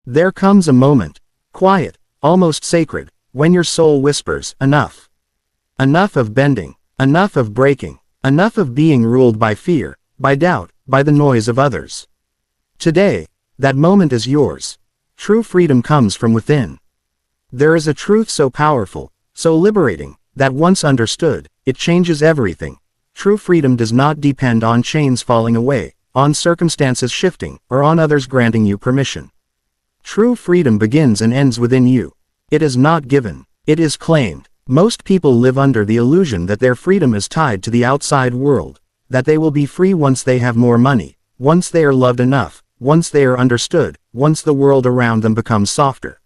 There comes a moment, quiet, almost sacred, when your soul whispers, enough. Enough of bending, enough of breaking, enough of being ruled by fear, by doubt, by the noise of others. Today, that moment is yours. True freedom comes from within. There is a truth so powerful, so liberating, that once understood, it changes everything. True freedom does not depend on chains falling away, on circumstances shifting, or on others granting you permission. True freedom begins and ends within you. It is not given, it is claimed. Most people live under the illusion that their freedom is tied to the outside world, that they will be free once they have more money, once they are loved enough, once they are understood, once the world around them becomes softer.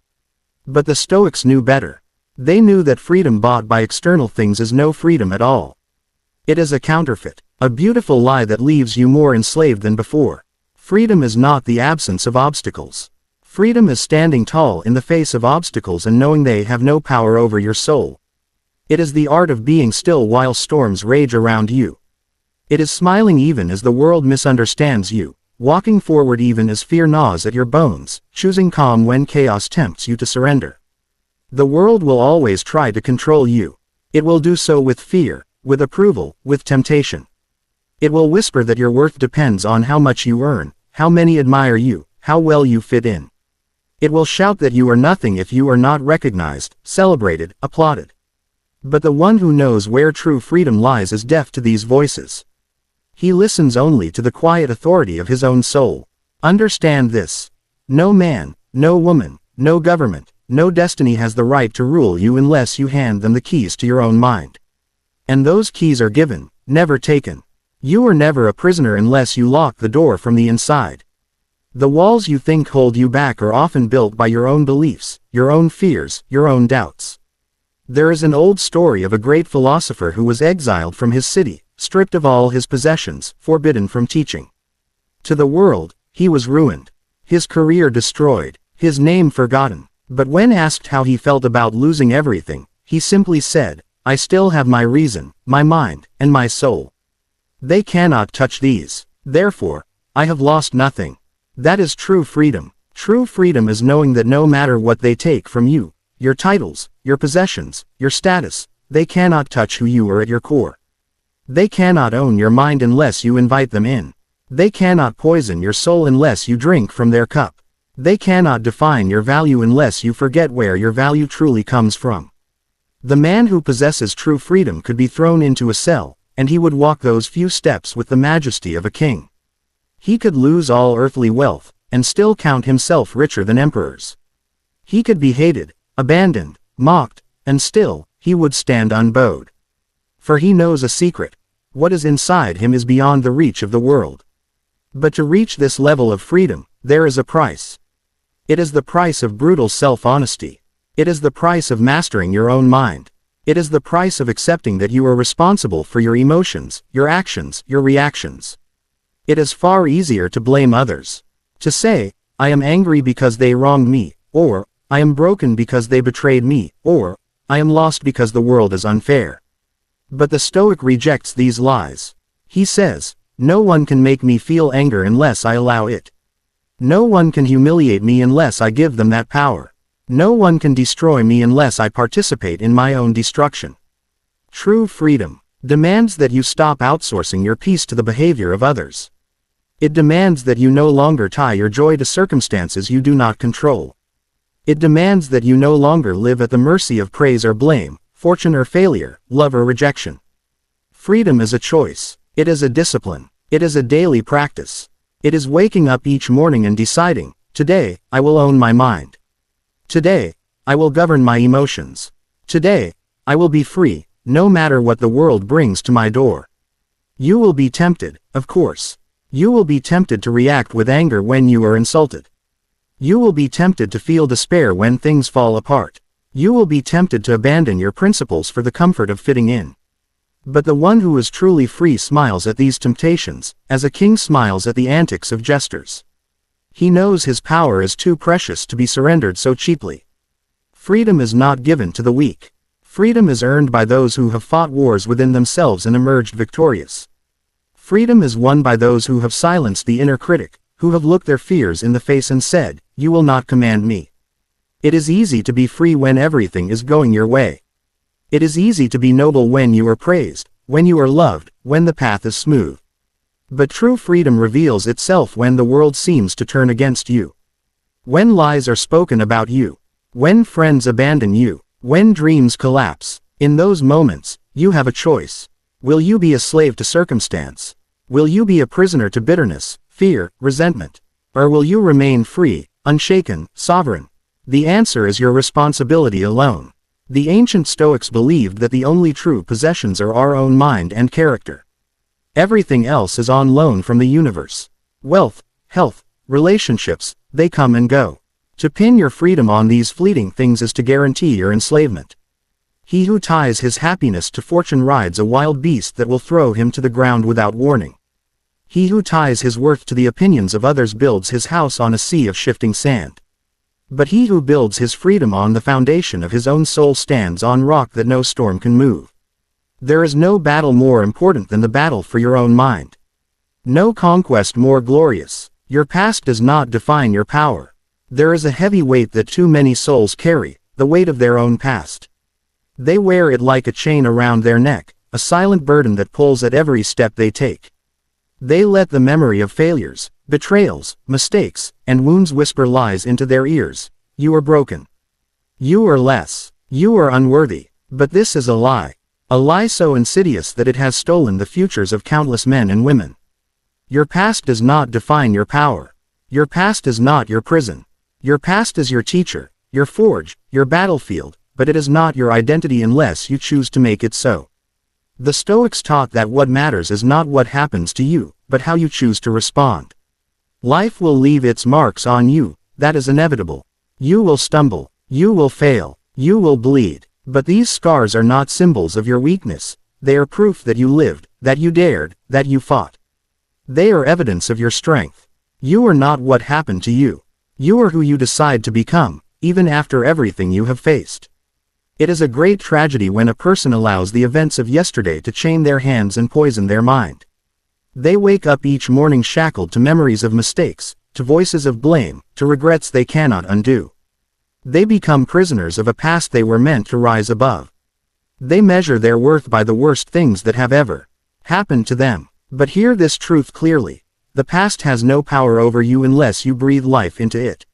But the Stoics knew better. They knew that freedom bought by external things is no freedom at all. It is a counterfeit, a beautiful lie that leaves you more enslaved than before. Freedom is not the absence of obstacles. Freedom is standing tall in the face of obstacles and knowing they have no power over your soul. It is the art of being still while storms rage around you. It is smiling even as the world misunderstands you, walking forward even as fear gnaws at your bones, choosing calm when chaos tempts you to surrender. The world will always try to control you. It will do so with fear, with approval, with temptation. It will whisper that your worth depends on how much you earn, how many admire you, how well you fit in. It will shout that you are nothing if you are not recognized, celebrated, applauded. But the one who knows where true freedom lies is deaf to these voices. He listens only to the quiet authority of his own soul. Understand this. No man, no woman, no government, no destiny has the right to rule you unless you hand them the keys to your own mind. And those keys are given, never taken. You are never a prisoner unless you lock the door from the inside. The walls you think hold you back are often built by your own beliefs, your own fears, your own doubts. There is an old story of a great philosopher who was exiled from his city, stripped of all his possessions, forbidden from teaching. To the world, he was ruined. His career destroyed, his name forgotten. But when asked how he felt about losing everything, he simply said, "I still have my reason, my mind, and my soul. They cannot touch these. Therefore, I have lost nothing." That is true freedom. True freedom is knowing that no matter what they take from you, your titles, your possessions, your status, they cannot touch who you are at your core. They cannot own your mind unless you invite them in. They cannot poison your soul unless you drink from their cup. They cannot define your value unless you forget where your value truly comes from. The man who possesses true freedom could be thrown into a cell, and he would walk those few steps with the majesty of a king. He could lose all earthly wealth, and still count himself richer than emperors. He could be hated, abandoned, mocked, and still, he would stand unbowed. For he knows a secret. What is inside him is beyond the reach of the world. But to reach this level of freedom, there is a price. It is the price of brutal self-honesty. It is the price of mastering your own mind. It is the price of accepting that you are responsible for your emotions, your actions, your reactions. It is far easier to blame others. To say, "I am angry because they wronged me," or, "I am broken because they betrayed me," or, "I am lost because the world is unfair." But the Stoic rejects these lies. He says, "No one can make me feel anger unless I allow it. No one can humiliate me unless I give them that power. No one can destroy me unless I participate in my own destruction." True freedom demands that you stop outsourcing your peace to the behavior of others. It demands that you no longer tie your joy to circumstances you do not control. It demands that you no longer live at the mercy of praise or blame, fortune or failure, love or rejection. Freedom is a choice. It is a discipline. It is a daily practice. It is waking up each morning and deciding, "Today, I will own my mind. Today, I will govern my emotions. Today, I will be free, no matter what the world brings to my door." You will be tempted, of course. You will be tempted to react with anger when you are insulted. You will be tempted to feel despair when things fall apart. You will be tempted to abandon your principles for the comfort of fitting in. But the one who is truly free smiles at these temptations, as a king smiles at the antics of jesters. He knows his power is too precious to be surrendered so cheaply. Freedom is not given to the weak. Freedom is earned by those who have fought wars within themselves and emerged victorious. Freedom is won by those who have silenced the inner critic, who have looked their fears in the face and said, "You will not command me." It is easy to be free when everything is going your way. It is easy to be noble when you are praised, when you are loved, when the path is smooth. But true freedom reveals itself when the world seems to turn against you. When lies are spoken about you. When friends abandon you. When dreams collapse. In those moments, you have a choice. Will you be a slave to circumstance? Will you be a prisoner to bitterness, fear, resentment? Or will you remain free, unshaken, sovereign? The answer is your responsibility alone. The ancient Stoics believed that the only true possessions are our own mind and character. Everything else is on loan from the universe. Wealth, health, relationships, they come and go. To pin your freedom on these fleeting things is to guarantee your enslavement. He who ties his happiness to fortune rides a wild beast that will throw him to the ground without warning. He who ties his worth to the opinions of others builds his house on a sea of shifting sand. But he who builds his freedom on the foundation of his own soul stands on rock that no storm can move. There is no battle more important than the battle for your own mind. No conquest more glorious. Your past does not define your power. There is a heavy weight that too many souls carry, the weight of their own past. They wear it like a chain around their neck, a silent burden that pulls at every step they take. They let the memory of failures, betrayals, mistakes, and wounds whisper lies into their ears. You are broken. You are less. You are unworthy. But this is a lie. A lie so insidious that it has stolen the futures of countless men and women. Your past does not define your power. Your past is not your prison. Your past is your teacher, your forge, your battlefield, but it is not your identity unless you choose to make it so. The Stoics taught that what matters is not what happens to you, but how you choose to respond. Life will leave its marks on you, that is inevitable. You will stumble, you will fail, you will bleed, but these scars are not symbols of your weakness. They are proof that you lived, that you dared, that you fought. They are evidence of your strength. You are not what happened to you. You are who you decide to become, even after everything you have faced. It is a great tragedy when a person allows the events of yesterday to chain their hands and poison their mind. They wake up each morning shackled to memories of mistakes, to voices of blame, to regrets they cannot undo. They become prisoners of a past they were meant to rise above. They measure their worth by the worst things that have ever happened to them. But hear this truth clearly. The past has no power over you unless you breathe life into it.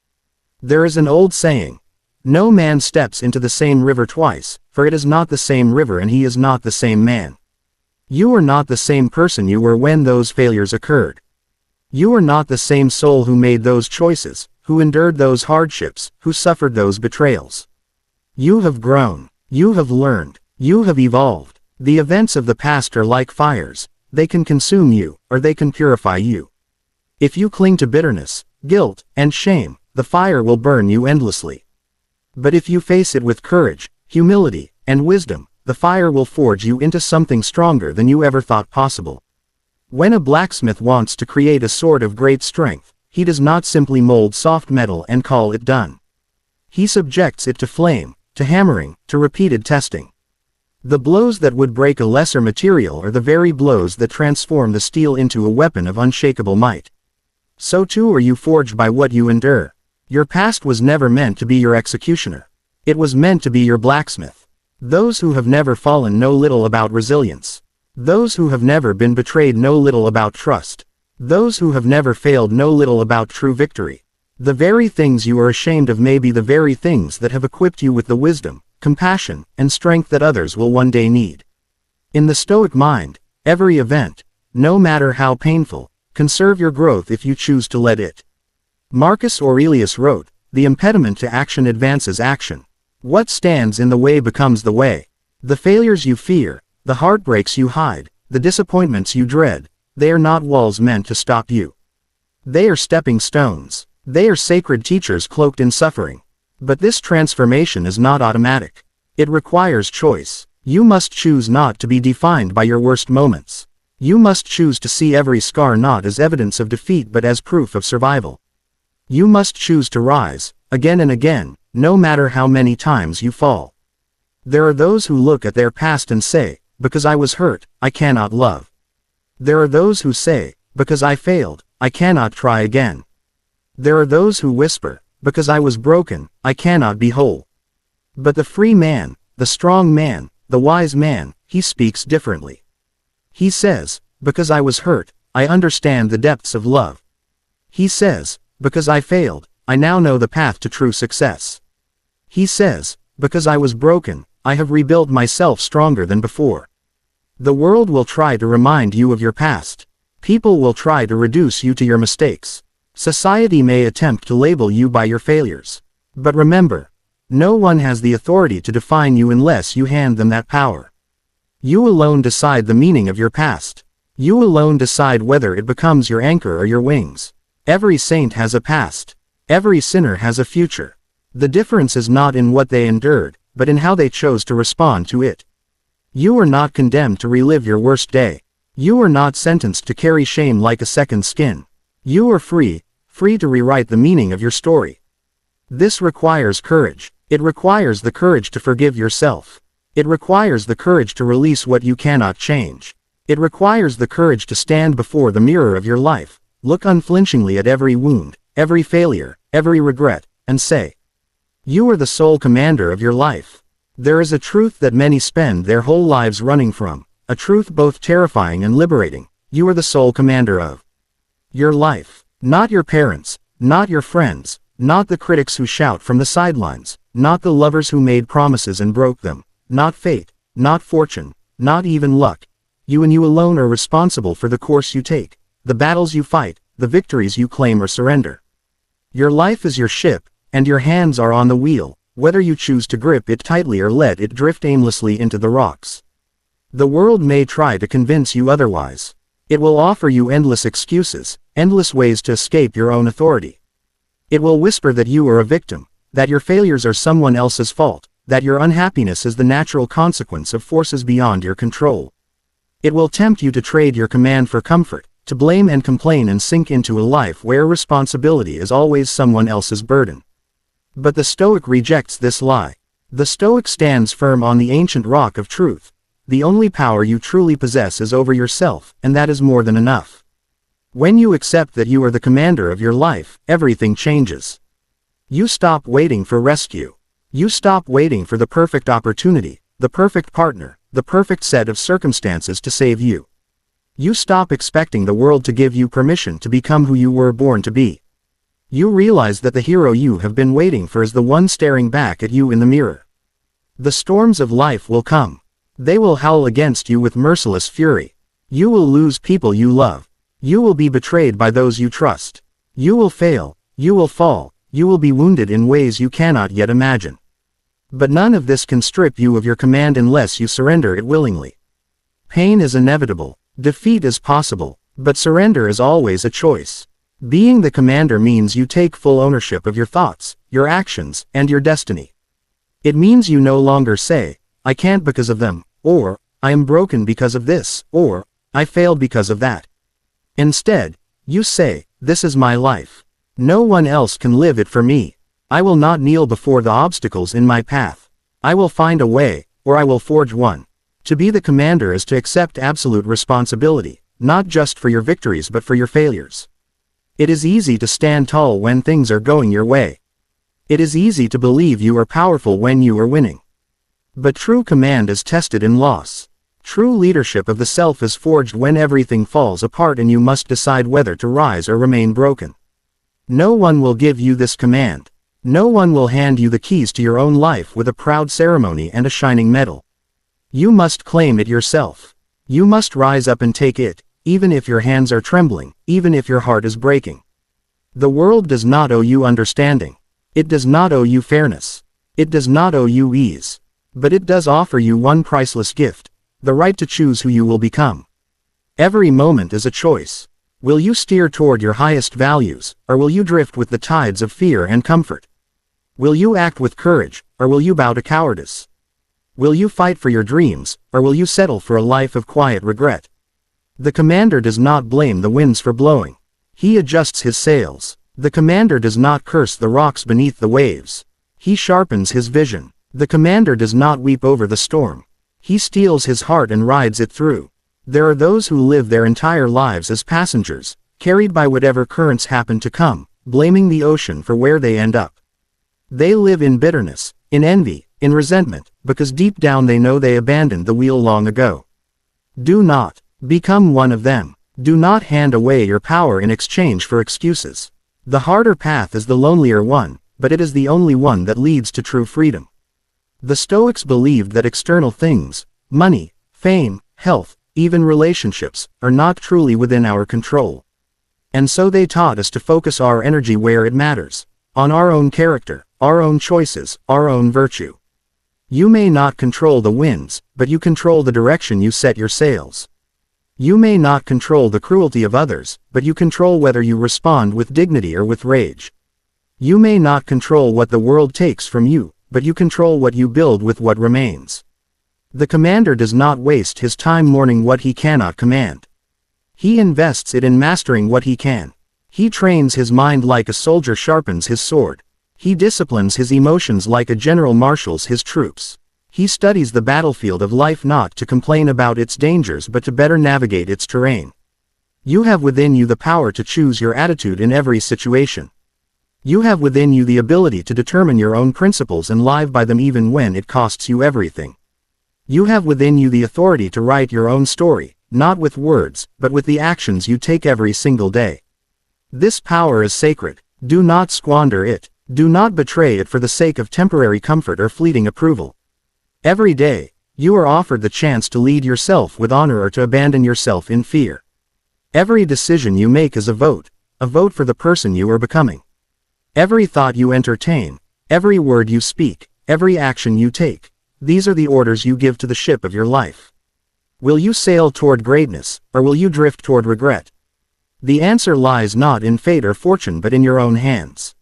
There is an old saying, "No man steps into the same river twice, for it is not the same river and he is not the same man." You are not the same person you were when those failures occurred. You are not the same soul who made those choices, who endured those hardships, who suffered those betrayals. You have grown. You have learned. You have evolved. The events of the past are like fires. They can consume you, or they can purify you. If you cling to bitterness, guilt, and shame, the fire will burn you endlessly. But if you face it with courage, humility, and wisdom, the fire will forge you into something stronger than you ever thought possible. When a blacksmith wants to create a sword of great strength, he does not simply mold soft metal and call it done. He subjects it to flame, to hammering, to repeated testing. The blows that would break a lesser material are the very blows that transform the steel into a weapon of unshakable might. So too are you forged by what you endure. Your past was never meant to be your executioner. It was meant to be your blacksmith. Those who have never fallen know little about resilience. Those who have never been betrayed know little about trust. Those who have never failed know little about true victory. The very things you are ashamed of may be the very things that have equipped you with the wisdom, compassion, and strength that others will one day need. In the Stoic mind, every event, no matter how painful, can serve your growth if you choose to let it. Marcus Aurelius wrote, "The impediment to action advances action. What stands in the way becomes the way." The failures you fear, the heartbreaks you hide, the disappointments you dread, they are not walls meant to stop you. They are stepping stones. They are sacred teachers cloaked in suffering. But this transformation is not automatic. It requires choice. You must choose not to be defined by your worst moments. You must choose to see every scar not as evidence of defeat but as proof of survival. You must choose to rise, again and again, no matter how many times you fall. There are those who look at their past and say, "Because I was hurt, I cannot love." There are those who say, "Because I failed, I cannot try again. There are those who whisper, because I was broken, I cannot be whole. But the free man, the strong man, the wise man, he speaks differently. He says, because I was hurt, I understand the depths of love. He says, because I failed, I now know the path to true success. He says, because I was broken, I have rebuilt myself stronger than before. The world will try to remind you of your past. People will try to reduce you to your mistakes. Society may attempt to label you by your failures. But remember, no one has the authority to define you unless you hand them that power. You alone decide the meaning of your past. You alone decide whether it becomes your anchor or your wings. Every saint has a past. Every sinner has a future. The difference is not in what they endured, but in how they chose to respond to it. You are not condemned to relive your worst day. You are not sentenced to carry shame like a second skin. You are free, free to rewrite the meaning of your story. This requires courage. It requires the courage to forgive yourself. It requires the courage to release what you cannot change. It requires the courage to stand before the mirror of your life, look unflinchingly at every wound, every failure, every regret, and say, you are the sole commander of your life. There is a truth that many spend their whole lives running from, a truth both terrifying and liberating. You are the sole commander of your life. Not your parents, not your friends, not the critics who shout from the sidelines, not the lovers who made promises and broke them, not fate, not fortune, not even luck. You and you alone are responsible for the course you take, the battles you fight, the victories you claim or surrender. Your life is your ship, and your hands are on the wheel, whether you choose to grip it tightly or let it drift aimlessly into the rocks. The world may try to convince you otherwise. It will offer you endless excuses, endless ways to escape your own authority. It will whisper that you are a victim, that your failures are someone else's fault, that your unhappiness is the natural consequence of forces beyond your control. It will tempt you to trade your command for comfort, to blame and complain and sink into a life where responsibility is always someone else's burden. But the Stoic rejects this lie. The Stoic stands firm on the ancient rock of truth. The only power you truly possess is over yourself, and that is more than enough. When you accept that you are the commander of your life, everything changes. You stop waiting for rescue. You stop waiting for the perfect opportunity, the perfect partner, the perfect set of circumstances to save you. You stop expecting the world to give you permission to become who you were born to be. You realize that the hero you have been waiting for is the one staring back at you in the mirror. The storms of life will come. They will howl against you with merciless fury. You will lose people you love. You will be betrayed by those you trust. You will fail. You will fall. You will be wounded in ways you cannot yet imagine. But none of this can strip you of your command unless you surrender it willingly. Pain is inevitable. Defeat is possible. But surrender is always a choice. Being the commander means you take full ownership of your thoughts, your actions, and your destiny. It means you no longer say, I can't because of them, or, I am broken because of this, or, I failed because of that. Instead, you say, this is my life. No one else can live it for me. I will not kneel before the obstacles in my path. I will find a way, or I will forge one. To be the commander is to accept absolute responsibility, not just for your victories but for your failures. It is easy to stand tall when things are going your way. It is easy to believe you are powerful when you are winning. But true command is tested in loss. True leadership of the self is forged when everything falls apart and you must decide whether to rise or remain broken. No one will give you this command. No one will hand you the keys to your own life with a proud ceremony and a shining medal. You must claim it yourself. You must rise up and take it, even if your hands are trembling, even if your heart is breaking. The world does not owe you understanding. It does not owe you fairness. It does not owe you ease. But it does offer you one priceless gift, the right to choose who you will become. Every moment is a choice. Will you steer toward your highest values, or will you drift with the tides of fear and comfort? Will you act with courage, or will you bow to cowardice? Will you fight for your dreams, or will you settle for a life of quiet regret? The commander does not blame the winds for blowing. He adjusts his sails. The commander does not curse the rocks beneath the waves. He sharpens his vision. The commander does not weep over the storm. He steels his heart and rides it through. There are those who live their entire lives as passengers, carried by whatever currents happen to come, blaming the ocean for where they end up. They live in bitterness, in envy, in resentment, because deep down they know they abandoned the wheel long ago. Do not become one of them. Do not hand away your power in exchange for excuses. The harder path is the lonelier one, but it is the only one that leads to true freedom. The Stoics believed that external things, money, fame, health, even relationships, are not truly within our control. And so they taught us to focus our energy where it matters, on our own character, our own choices, our own virtue. You may not control the winds, but you control the direction you set your sails. You may not control the cruelty of others, but you control whether you respond with dignity or with rage. You may not control what the world takes from you, but you control what you build with what remains. The commander does not waste his time mourning what he cannot command. He invests it in mastering what he can. He trains his mind like a soldier sharpens his sword. He disciplines his emotions like a general marshals his troops. He studies the battlefield of life not to complain about its dangers but to better navigate its terrain. You have within you the power to choose your attitude in every situation. You have within you the ability to determine your own principles and live by them even when it costs you everything. You have within you the authority to write your own story, not with words, but with the actions you take every single day. This power is sacred. Do not squander it. Do not betray it for the sake of temporary comfort or fleeting approval. Every day, you are offered the chance to lead yourself with honor or to abandon yourself in fear. Every decision you make is a vote for the person you are becoming. Every thought you entertain, every word you speak, every action you take, these are the orders you give to the ship of your life. Will you sail toward greatness, or will you drift toward regret? The answer lies not in fate or fortune but in your own hands.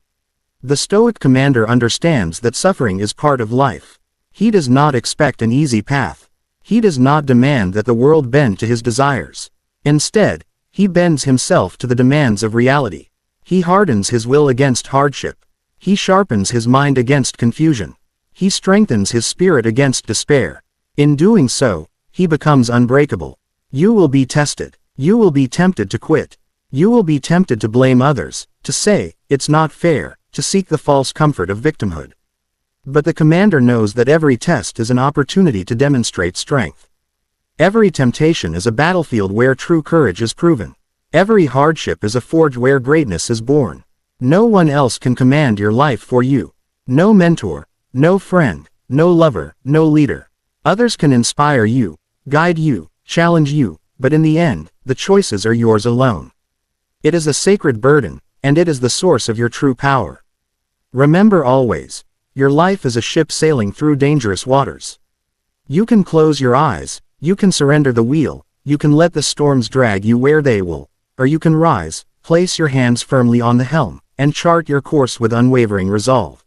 The Stoic commander understands that suffering is part of life. He does not expect an easy path. He does not demand that the world bend to his desires. Instead, he bends himself to the demands of reality. He hardens his will against hardship. He sharpens his mind against confusion. He strengthens his spirit against despair. In doing so, he becomes unbreakable. You will be tested. You will be tempted to quit. You will be tempted to blame others, to say, "It's not fair," to seek the false comfort of victimhood. But the commander knows that every test is an opportunity to demonstrate strength. Every temptation is a battlefield where true courage is proven. Every hardship is a forge where greatness is born. No one else can command your life for you. No mentor, no friend, no lover, no leader. Others can inspire you, guide you, challenge you, but in the end, the choices are yours alone. It is a sacred burden, and it is the source of your true power. Remember always, your life is a ship sailing through dangerous waters. You can close your eyes, you can surrender the wheel, you can let the storms drag you where they will, or you can rise, place your hands firmly on the helm, and chart your course with unwavering resolve.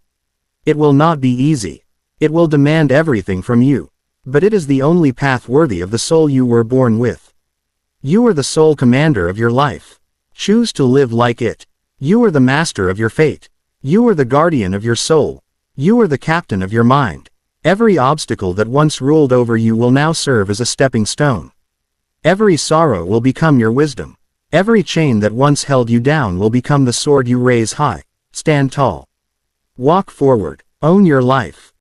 It will not be easy. It will demand everything from you. But it is the only path worthy of the soul you were born with. You are the sole commander of your life. Choose to live like it. You are the master of your fate. You are the guardian of your soul. You are the captain of your mind. Every obstacle that once ruled over you will now serve as a stepping stone. Every sorrow will become your wisdom. Every chain that once held you down will become the sword you raise high. Stand tall. Walk forward. Own your life.